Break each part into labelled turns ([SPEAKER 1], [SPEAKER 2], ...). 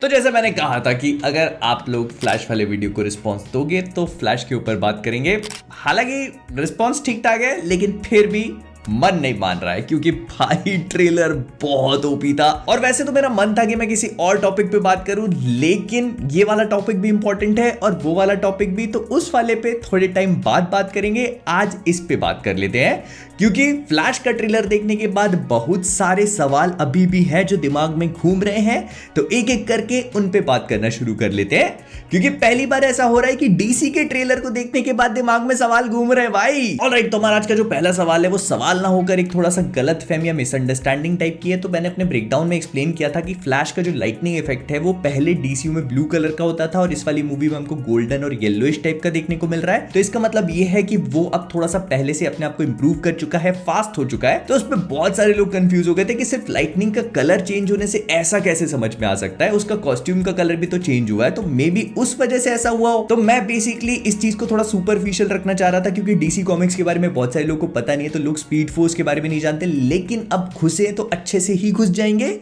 [SPEAKER 1] तो जैसे मैंने कहा था कि अगर आप लोग फ्लैश वाले वीडियो को रिस्पॉन्स दोगे तो फ्लैश के ऊपर बात करेंगे। हालांकि रिस्पॉन्स ठीक ठाक है लेकिन फिर भी मन नहीं मान रहा है क्योंकि भाई ट्रेलर बहुत ओपी था। और वैसे तो मेरा मन था कि मैं किसी और टॉपिक पे बात करूं, लेकिन ये वाला टॉपिक भी इंपॉर्टेंट है और वो वाला टॉपिक भी, तो उस वाले पे थोड़े टाइम बाद बात करेंगे। आज इस पे बात कर लेते हैं क्योंकि फ्लैश का ट्रेलर देखने के बाद बहुत सारे सवाल अभी भी हैं जो दिमाग में घूम रहे हैं, तो एक एक करके उन पे बात करना शुरू कर लेते हैं। क्योंकि पहली बार ऐसा हो रहा है कि डीसी के ट्रेलर को देखने के बाद दिमाग में सवाल घूम रहे हैं भाई। ऑलराइट, तो हमारा आज का जो पहला सवाल है वो सवाल ना होकर एक थोड़ा सा गलत फहमी या मिसअंडरस्टैंडिंग टाइप की है। तो मैंने अपने ब्रेकडाउन में एक्सप्लेन किया था कि फ्लैश का जो लाइटनिंग इफेक्ट है वो पहले डीसीयू में ब्लू कलर का होता था और इस वाली मूवी में हमको गोल्डन और येलोइश टाइप का देखने को मिल रहा है। तो इसका मतलब ये है कि वो अब थोड़ा सा पहले से अपने आप को इंप्रूव कर चुका है, फास्ट हो चुका है। तो उस पर बहुत सारे लोग कंफ्यूज हो गए थे कि सिर्फ लाइटनिंग का कलर चेंज होने से ऐसा कैसे समझ में आ सकता है, उसका कॉस्ट्यूम का कलर भी तो चेंज हुआ है, तो मे बी उस वजह से ऐसा हुआ हो। तो मैं बेसिकली इस चीज को थोड़ा सुपरफिशियल रखना चाह रहा था क्योंकि डीसी कॉमिक्स के बारे में बहुत सारे लोगों को पता नहीं है, तो लोग स्पीड फोर्स के बारे में नहीं जानते, लेकिन अब घुसे तो अच्छे से ही घुस जाएंगे।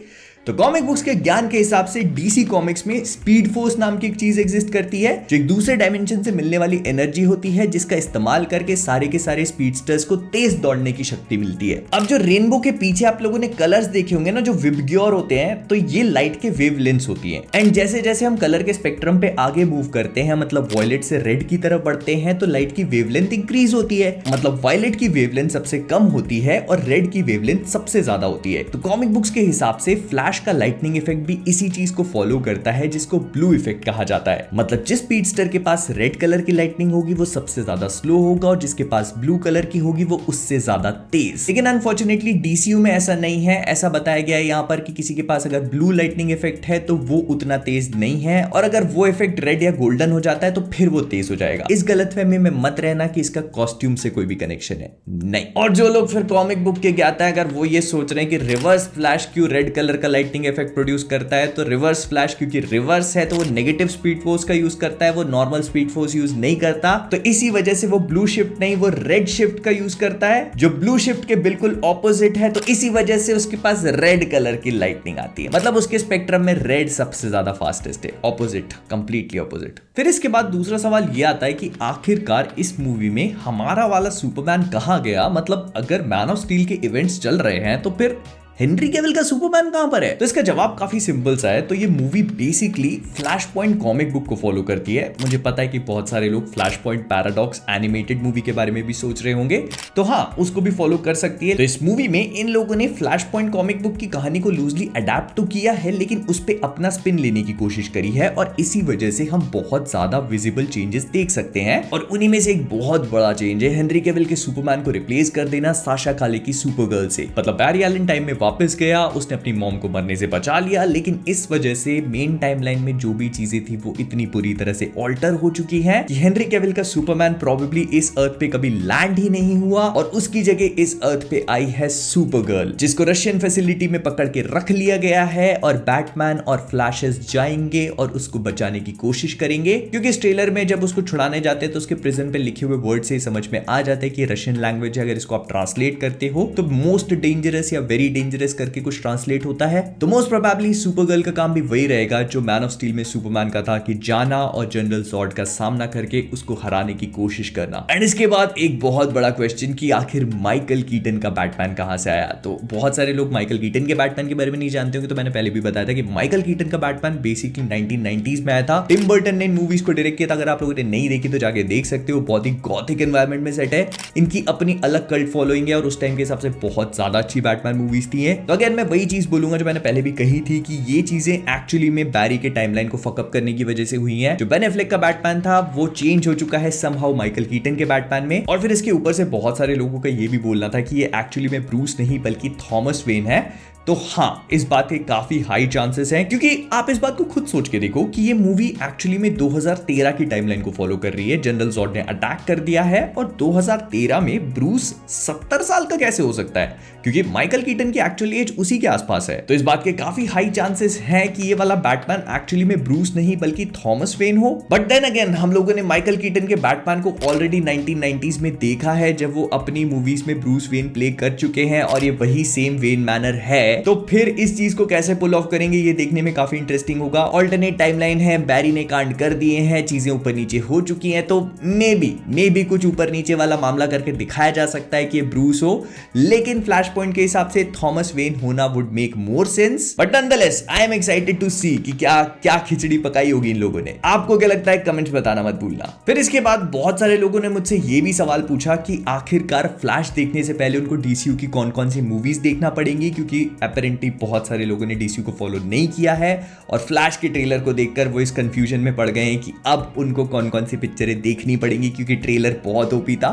[SPEAKER 1] तो कॉमिक बुक्स के ज्ञान के हिसाब से डीसी कॉमिक्स में स्पीड फोर्स नाम की एक चीज एग्जिस्ट करती है जो एक दूसरे डायमेंशन से मिलने वाली एनर्जी होती है जिसका इस्तेमाल करके सारे के सारे स्पीडस्टर्स को तेज दौड़ने की शक्ति मिलती है। अब जो रेनबो के पीछे आप लोगों ने कलर्स देखे होंगे ना, जो विबग्योर होते हैं, तो ये लाइट के वेवलेंथ्स होती है। एंड जैसे जैसे हम कलर के स्पेक्ट्रम पे आगे मूव करते हैं, मतलब वॉयलेट से रेड की तरफ बढ़ते हैं, तो लाइट की वेवलेंथ इंक्रीज होती है। मतलब वॉयलेट की वेवलेंथ सबसे कम होती है और रेड की वेवलेंथ सबसे ज्यादा होती है। तो कॉमिक बुक्स के हिसाब से फ्लैश का लाइटनिंग इफेक्ट भी इसी चीज को फॉलो करता है जिसको ब्लू इफेक्ट कहा जाता है। मतलब जिस स्पीडस्टर के पास रेड कलर की लाइटनिंग होगी वो सबसे ज्यादा स्लो होगा और जिसके पास ब्लू कलर की होगी वो उससे ज्यादा तेज। लेकिन अनफॉर्चुनेटली डीसीयू में ऐसा नहीं है। ऐसा बताया गया है यहाँ पर कि किसी के पास अगर ब्लू लाइटनिंग इफेक्ट है तो वो उतना तेज नहीं है, और अगर वो इफेक्ट रेड या गोल्डन हो जाता है तो फिर वो तेज हो जाएगा। इस गलतफहमी में मत रहना कि इसका कॉस्ट्यूम से कोई भी कनेक्शन है, नहीं। और जो लोग फिर कॉमिक बुक के ज्ञाता है, अगर वो ये सोच रहे हैं कि रिवर्स फ्लैश क्यों रेड कलर का लाइटनिंग इफेक्ट प्रोड्यूस करता है, तो रिवर्स फ्लैश क्योंकि रिवर्स है तो वो नेगेटिव स्पीड फोर्स का यूज करता है, वो नॉर्मल स्पीड फोर्स यूज नहीं करता। तो इसी वजह से वो ब्लू शिफ्ट नहीं, वो रेड शिफ्ट का यूज करता है जो ब्लू शिफ्ट के बिल्कुल ऑपोजिट है। तो इसी वजह से उसके पास रेड कलर की लाइटनिंग आती है। मतलब उसके स्पेक्ट्रम में रेड सबसे ज्यादा फास्टेस्ट है, ऑपोजिट, कंप्लीटली ऑपोजिट। फिर इसके बाद दूसरा सवाल यह आता है कि आखिरकार इस मूवी में हमारा वाला सुपरमैन कहां गया। मतलब अगर मैन ऑफ स्टील के इवेंट्स चल रहे हैं तो फिर हेनरी कैविल का सुपरमैन कहां पर है। तो इसका जवाब काफी सिंपल सा है। तो ये movie basically flash point comic book को फॉलो करती है। मुझे पता है कि बहुत सारे लोग flash point paradox animated movie के बारे में भी सोच रहे होंगे, तो हाँ, उसको भी फॉलो कर सकती है। तो इस मूवी में इन लोगों ने फ्लैश पॉइंट कॉमिक बुक की कहानी को लूजली अडेप्ट तो किया है, लेकिन उस पर अपना स्पिन लेने की कोशिश करी है, और इसी वजह से हम बहुत ज्यादा विजिबल चेंजेस देख सकते हैं। और उन्हीं में से एक बहुत बड़ा चेंज है हेनरी कैविल के सुपरमैन को रिप्लेस कर देना साशा काले की सुपरगर्ल से। मतलब बैरी एलन टाइम में वापस गया, उसने अपनी मॉम को मरने से बचा लिया, लेकिन इस वजह से मेन टाइमलाइन में जो भी चीजें थी वो इतनी पूरी तरह से ऑल्टर हो चुकी हैं कि हेनरी कैविल का सुपरमैन प्रोबेबली इस अर्थ पे कभी लैंड ही नहीं हुआ, और उसकी जगह इस अर्थ पे आई है सुपरगर्ल, जिसको रशियन फैसिलिटी में पकड़ के रख लिया गया है। और बैटमैन और फ्लैशेस जाएंगे और उसको बचाने की कोशिश करेंगे, क्योंकि इस ट्रेलर में जब उसको छुड़ाने जाते हैं तो उसके प्रिजन पे लिखे हुए वर्ड से समझ में आ जाता है कि रशियन लैंग्वेज है। अगर इसको आप ट्रांसलेट करते हो तो मोस्ट डेंजरस या वेरी डेंजरस करके कुछ ट्रांसलेट होता है। तो मोस्ट प्रोबेबली सुपरगर्ल का काम भी वही रहेगा जो मैन ऑफ स्टील में सुपरमैन का था, कि जाना और जनरल जॉर्ड का सामना करके उसको हराने की कोशिश करना। एंड इसके बाद एक बहुत बड़ा क्वेश्चन कि आखिर माइकल कीटन का बैटमैन कहां से आया। तो बहुत सारे लोग माइकल कीटन के बैटमैन के बारे में नहीं जानते होंगे, तो मैंने पहले भी बताया था कि माइकल कीटन का बैटमैन बेसिकली 1990s में आया था। टिम बर्टन ने इन मूवीज को डायरेक्ट किया था। अगर आप लोगों ने नहीं देखी तो जाके देख सकते हो। बहुत ही गॉथिक एनवायरनमेंट में सेट है। इनकी अपनी अलग कल्ट फॉलोइंग है और उस टाइम के हिसाब से बहुत ज्यादा अच्छी बैटमैन मूवीज थी। तो अगेन मैं वही चीज बोलूंगा जो मैंने पहले भी कही थी कि ये चीजें एक्चुअली में बैरी के टाइमलाइन को फकअप करने की वजह से हुई हैं। जो बेन एफ्लेक का बैटमैन था वो चेंज हो चुका है समहाउ माइकल कीटन के बैटमैन में। और फिर इसके ऊपर से बहुत सारे लोगों का ये भी बोलना था कि ये एक्चुअली में ब्रूस नहीं बल्कि थॉमस वेन है। तो हाँ, इस बात के काफी हाई चांसेस हैं, क्योंकि आप इस बात को खुद सोच के देखो कि ये मूवी एक्चुअली में 2013 की टाइमलाइन को फॉलो कर रही है। जनरल जॉर्ड ने अटैक कर दिया है और 2013 में ब्रूस 70 साल का कैसे हो सकता है, क्योंकि माइकल कीटन की एक्चुअल एज उसी के आसपास है। तो इस बात के काफी हाई चांसेस हैं कि ये वाला बैटमैन एक्चुअली में ब्रूस नहीं बल्कि थॉमस वेन हो। बट देन अगेन हम लोगों ने माइकल कीटन के बैटमैन को ऑलरेडी 1990s में देखा है, जब वो अपनी मूवीज में ब्रूस वेन प्ले कर चुके हैं, और ये वही सेम वेन मैनर है तो फिर इस चीज को कैसे पुल ऑफ करेंगे ये देखने में काफी इंटरेस्टिंग होगा। ऑल्टरनेट टाइमलाइन है, बैरी ने कांड कर दिए हैं, चीजें ऊपर नीचे हो चुकी हैं, तो मे बी कुछ ऊपर नीचे वाला मामला करके दिखाया जा सकता है कि ये ब्रूस हो, लेकिन फ्लैश पॉइंट के हिसाब से थॉमस वेन होना would make more sense. But nonetheless I am excited to see कि क्या खिचड़ी पकाई होगी इन लोगों ने। आपको क्या लगता है कमेंट्स बताना मत भूलना। फिर इसके बाद बहुत सारे लोगों ने मुझसे ये भी सवाल पूछा कि आखिरकार फ्लैश देखने से पहले उनको डीसीयू की कौन कौन सी मूवीज देखना पड़ेंगी, क्योंकि अपेरेंटली बहुत सारे लोगों ने डीसीयू को फॉलो नहीं किया है और फ्लैश के ट्रेलर को देखकर वो इस कंफ्यूजन में पड़ गए हैं कि अब उनको कौन कौन सी पिक्चरें देखनी पड़ेंगी क्योंकि ट्रेलर बहुत ओपी था।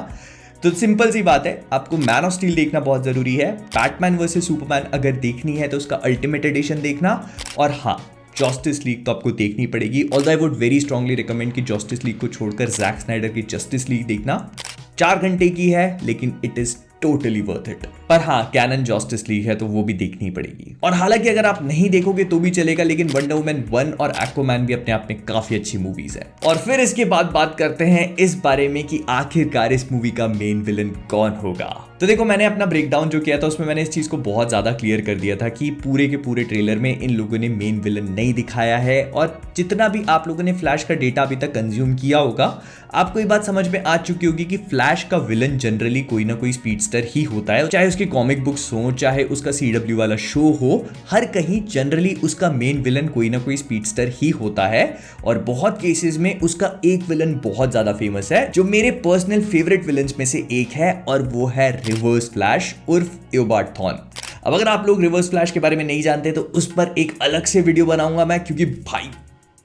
[SPEAKER 1] तो सिंपल सी बात है, आपको मैन ऑफ स्टील देखना बहुत जरूरी है, बैटमैन वर्सेस सुपरमैन अगर देखनी है तो उसका अल्टीमेट एडिशन देखना, और हाँ जस्टिस लीग तो आपको देखनी पड़ेगी। Although I would very strongly recommend कि जस्टिस लीग को छोड़कर जैक स्नाइडर की जस्टिस लीग देखना। 4 घंटे की है लेकिन it is totally worth it. पर हाँ कैनन जस्टिस लीग है तो वो भी देखनी पड़ेगी। और हालांकि अगर आप नहीं देखोगे तो भी चलेगा, लेकिन वंडर वुमन 1 और एक्वामैन भी अपने आप में काफी अच्छी मूवीज है। और फिर इसके बाद बात करते हैं इस बारे में कि आखिरकार इस मूवी का मेन विलन कौन होगा। तो देखो मैंने अपना ब्रेकडाउन जो किया था उसमें मैंने इस चीज को बहुत ज्यादा क्लियर कर दिया था कि पूरे के पूरे ट्रेलर में इन लोगों ने मेन विलन नहीं दिखाया है, और जितना भी आप लोगों ने फ्लैश का डेटा अभी तक कंज्यूम किया होगा आपको ये बात समझ में आ चुकी होगी कि फ्लैश का विलन जनरली कोई ना कोई स्पीडस्टर ही होता है, चाहे उसकी कॉमिक बुक्स हो चाहे उसका CW वाला शो हो, हर कहीं जनरली उसका मेन विलन कोई ना कोई स्पीडस्टर ही होता है। और बहुत केसेस में उसका एक विलन बहुत ज्यादा फेमस है जो मेरे पर्सनल फेवरेट विलन्स में से एक है, और वो है रिवर्स फ्लैश उर्फ एओबार्ड थॉर्न। अब अगर आप लोग रिवर्स फ्लैश के बारे में नहीं जानते तो उस पर एक अलग से वीडियो बनाऊंगा मैं, क्योंकि भाई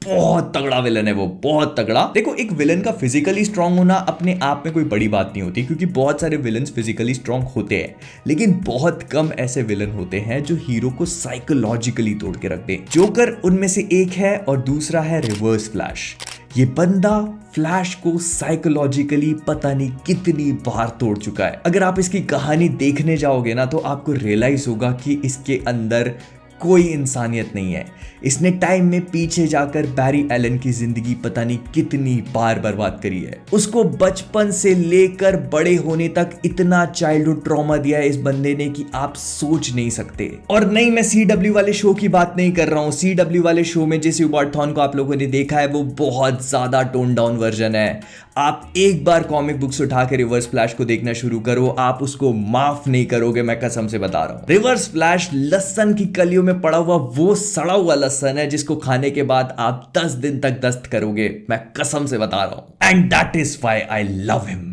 [SPEAKER 1] बहुत तगड़ा विलन है वो, बहुत तगड़ा। देखो एक विलन का फिजिकली स्ट्रांग होना अपने आप में कोई बड़ी बात नहीं होती, क्योंकि बहुत सारे विलन्स फिजिकली स्ट्रांग होते हैं, लेकिन बहुत कम ऐसे विलन होते हैं जो हीरो को साइकोलॉजिकली तोड़ के रख दे। जोकर उनमें से एक है और दूसरा है रिवर्स फ्लैश। ये बंदा फ्लैश को साइकोलॉजिकली पता नहीं कितनी बार तोड़ चुका है। अगर आप इसकी कहानी देखने जाओगे ना तो आपको रियलाइज होगा कि इसके अंदर कोई इंसानियत नहीं है। इसने टाइम में पीछे जाकर बैरी एलन की जिंदगी पता नहीं कितनी बार बर्बाद करी है। उसको बचपन से लेकर बड़े होने तक इतना चाइल्डहुड ट्रॉमा दिया है इस बंदे ने कि आप सोच नहीं सकते। और नहीं मैं CW वाले शो की बात नहीं कर रहा हूँ। CW वाले शो में जिस एओबार्ड थॉर्न को आप लोगों ने देखा है वो बहुत ज्यादा टोन डाउन वर्जन है। आप एक बार कॉमिक बुक्स उठा के रिवर्स फ्लैश को देखना शुरू करो, आप उसको माफ नहीं करोगे, मैं कसम से बता रहा हूं। रिवर्स फ्लैश लहसन की कलियों में पड़ा हुआ वो सड़ा हुआ लहसन है जिसको खाने के बाद आप 10 दिन तक दस्त करोगे, मैं कसम से बता रहा हूं। And that is why I love him.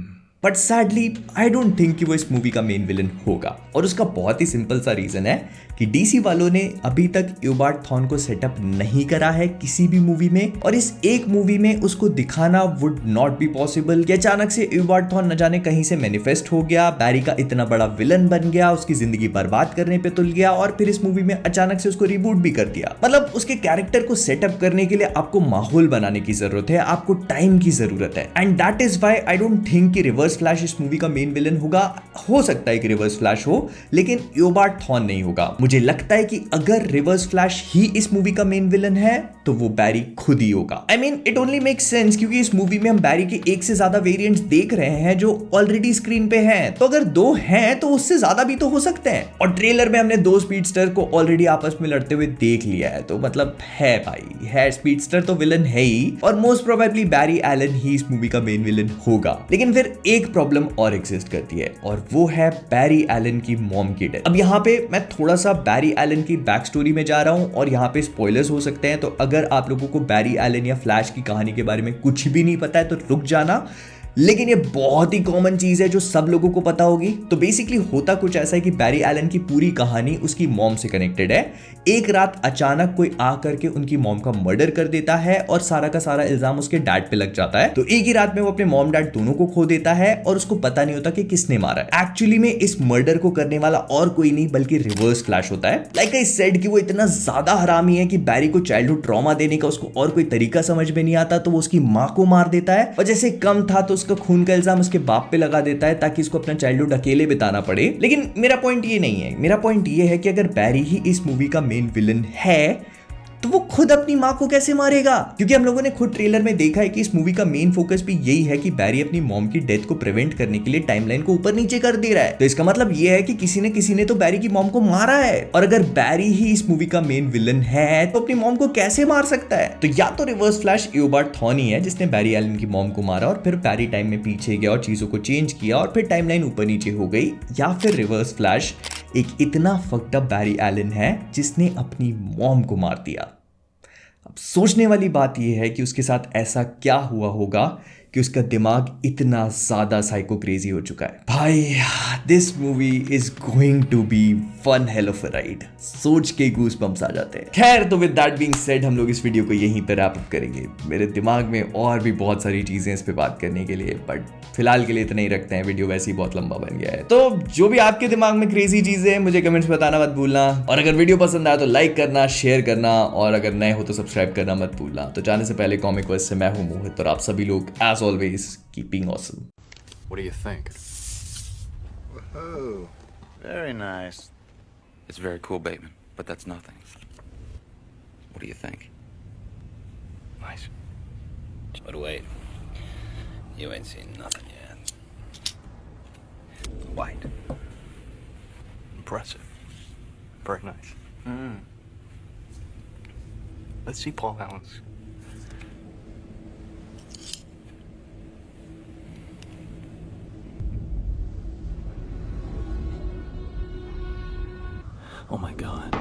[SPEAKER 1] But sadly I don't think कि वो इस मूवी का मेन विलन होगा, और उसका बहुत ही सिंपल सा रीजन है कि DC वालों ने अभी तक एओबार्ड थॉर्न को सेटअप नहीं करा है किसी भी मूवी में, और इस एक मूवी में उसको दिखाना वुड नॉट बी पॉसिबल। कि अचानक से एओबार्ड थॉर्न न जाने कहीं से मैनिफेस्ट हो गया, बैरी का इतना बड़ा विलन बन गया, उसकी जिंदगी बर्बाद करने पे तुल गया, और फिर इस मूवी में अचानक से उसको रिबूट भी कर दिया। मतलब उसके कैरेक्टर को सेटअप करने के लिए आपको माहौल बनाने की जरूरत है, आपको टाइम की जरूरत है। And that is why I don't think कि रिवर्स फ्लैश इस मूवी का मेन विलन होगा। हो सकता है कि रिवर्स फ्लैश हो लेकिन एओबार्ड थॉर्न नहीं होगा। मुझे लगता है कि अगर रिवर्स फ्लैश ही इस मूवी का मेन विलन है तो वो बैरी खुद ही होगा। I mean it only make sense, क्योंकि इस मूवी में हम बैरी के एक से ज्यादा वेरिएंट्स देख रहे हैं जो ऑलरेडी स्क्रीन पे हैं, तो अगर 2 हैं तो उससे ज्यादा भी तो हो सकते हैं। और ट्रेलर में हमने 2 स्पीडस्टर को ऑलरेडी आपस में लड़ते हुए देख लिया है, तो मतलब है भाई है, स्पीडस्टर तो विलन है ही, और मोस्ट प्रोबेबली बैरी एलन ही इस मूवी का मेन विलन होगा। लेकिन फिर एक प्रॉब्लम और एग्जिस्ट करती है, और वो है बैरी एलन की मॉम की डेथ। अब यहाँ पे मैं थोड़ा सा बैरी एलन की बैक स्टोरी में जा रहा हूं और यहाँ पे स्पॉयलर्स हो सकते हैं, तो अगर आप लोगों को बैरी एलन या फ्लैश की कहानी के बारे में कुछ भी नहीं पता है तो रुक जाना। लेकिन ये बहुत ही कॉमन चीज है जो सब लोगों को पता होगी। तो बेसिकली होता कुछ ऐसा है कि बैरी एलन की पूरी कहानी उसकी मॉम से कनेक्टेड है। एक रात अचानक कोई आकर के उनकी मॉम का मर्डर कर देता है और सारा का सारा इल्जाम उसके डैड पे लग जाता है। तो एक ही रात में वो अपने मॉम डैड दोनों को खो देता है और उसको पता नहीं होता कि किसने मारा है। एक्चुअली में इस मर्डर को करने वाला और कोई नहीं बल्कि रिवर्स फ्लैश होता है। लाइक आई सेड कि वो इतना ज्यादा हरामी है कि बैरी को चाइल्डहुड ट्रॉमा देने का उसको और कोई तरीका समझ में नहीं आता, तो वो उसकी माँ को मार देता है, और जैसे कम था तो उसका खून का इल्जाम उसके बाप पे लगा देता है ताकि इसको अपना चाइल्डहुड अकेले बिताना पड़े। लेकिन मेरा पॉइंट ये नहीं है, मेरा पॉइंट ये है कि अगर बैरी ही इस मूवी का मेन विलन है तो वो खुद अपनी माँ को कैसे मारेगा? क्योंकि हम लोगों ने खुद ट्रेलर में देखा है कि इस मूवी का मेन फोकस भी यही है कि बैरी अपनी मॉम की डेथ को प्रिवेंट करने के लिए टाइमलाइन को ऊपर नीचे कर दे रहा है। तो इसका मतलब ये है कि किसी ने तो बैरी की मॉम को मारा है, और अगर बैरी ही इस मूवी का मेन विलन है तो अपनी मॉम को कैसे मार सकता है? तो या तो रिवर्स फ्लैश एओबार्ड थॉन ही है जिसने बैरी एलन की मॉम को मारा और फिर बैरी टाइम में पीछे गया और चीजों को चेंज किया और फिर टाइमलाइन ऊपर नीचे हो गई, या फिर रिवर्स फ्लैश एक इतना फक्ड अप बैरी एलन है जिसने अपनी मॉम को मार दिया। अब सोचने वाली बात यह है कि उसके साथ ऐसा क्या हुआ होगा कि उसका दिमाग इतना ज्यादा साइको क्रेजी हो चुका है। भाई this movie is going to be one hell of a ride, सोच के गूस बम्स आ जाते हैं। खैर, तो विद दैट बीइंग सेड हम लोग इस वीडियो को यहीं पर रैप अप करेंगे। मेरे दिमाग में और भी बहुत सारी चीजें इस पे बात करने के लिए, बट फिलहाल के लिए इतना ही रखते हैं, वीडियो वैसे ही बहुत लंबा बन गया है। तो जो भी आपके दिमाग में क्रेजी चीजें हैं मुझे कमेंट्स में बताना मत भूलना, और अगर वीडियो पसंद आया तो लाइक करना, शेयर करना, और अगर नए हो तो सब्सक्राइब करना मत भूलना। तो जाने से पहले कॉमिक वर्स से मैं हूं मोहित, और आप सभी लोग as always keeping awesome.
[SPEAKER 2] What do you think?
[SPEAKER 3] Whoa, very nice.
[SPEAKER 4] It's very cool, Bateman, but that's nothing. What do you think?
[SPEAKER 2] Nice.
[SPEAKER 4] But wait, you ain't seen nothing yet. White.
[SPEAKER 2] Impressive. Very nice. Let's see Paul Allen's. Oh my God.